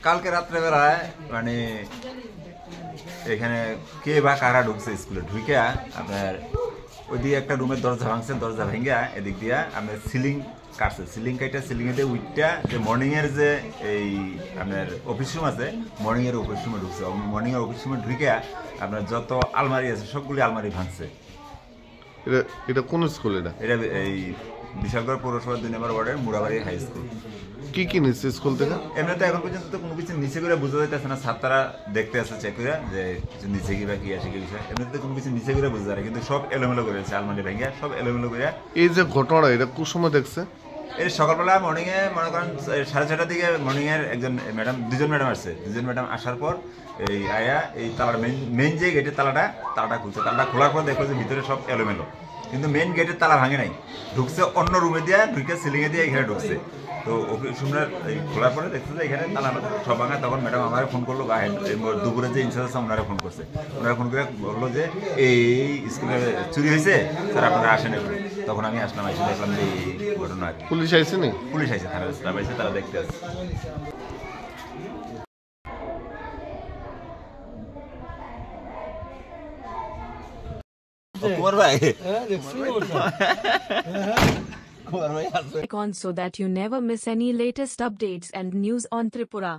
কালকে রাত্রেবেলায় মানে এখানে কে বা কারা ঢুকছে স্কুলে ঢুকে আপনার ওইদিকে একটা রুমের দরজা ভাঙছে, দরজা ভেঙে এদিক দিয়ে আপনার সিলিং কাটছে, সিলিং কাইটা সিলিংয়ে দিয়ে উইটটা যে মর্নিংয়ের যে এই আপনার অফিস রুম আছে, মর্নিংয়ের অফিস রুমে ঢুকছে। মর্নিংয়ের অফিস রুমে ঢুকে আপনার যত আলমারি আছে সবগুলি আলমারি ভাঙছে। এটা কোন স্কুল? এটা এই বিশালগড় পৌরসভার 2 নম্বর ওয়ার্ডের মুড়াবাড়ি হাই স্কুল। কি নিচ্ছে স্কুল থেকে? এমনিতে এখন পর্যন্ত তো কোনো কিছু নিচে করে বোঝা যাইতেছে না, ছাত্ররা দেখতে আসছে চেক করে যে কিছু নিচে কি বা কি আসে কি বিষয়, এমনিতে কোনো কিছু নিচে করে বোঝা যায়, কিন্তু সব এলোমেলো করে আছে, আলমারি ভেঙে সব এলোমেলো করে। এই যে ঘটনা এটা কোন সময় দেখছে? এই সকালবেলা মর্নিংয়ে মনে করেন 6:30টার দিকে মর্নিংয়ের একজন ম্যাডাম, দুজন ম্যাডাম আসছে। দুজন ম্যাডাম আসার পর এই আয়া এই তালাটা মেন যে গেটের তালাটা খুলছে। তালাটা খোলার পর দেখো যে ভিতরে সব এলোমেলো, কিন্তু মেন গেটের তালা ভাঙে নাই, ঢুকছে অন্য রুমে দিয়ে, ঢুকে সিলিংয়ে দিয়ে এখানে ঢুকছে। তো অফিস রুমের এই খোলার পরে দেখছে যে এখানে তালা সব ভাঙা। তখন ম্যাডাম আমাকে ফোন করলো, বা দুপুরে যে ইনচার্জ আছে ওনারা ফোন করছে। ওনারা ফোন করে বললো যে এই স্কুলে চুরি হয়েছে, স্যার আপনারা আসেন একটু। তখন আমি আসলাম, এসে দেখলাম যে এই ঘটনা। পুলিশ আইসে নি? পুলিশ আইসে, থানার স্টাফ আইসে, তারা দেখতে আসছে। কুমার ভাই So that you never miss any latest updates and news on Tripura.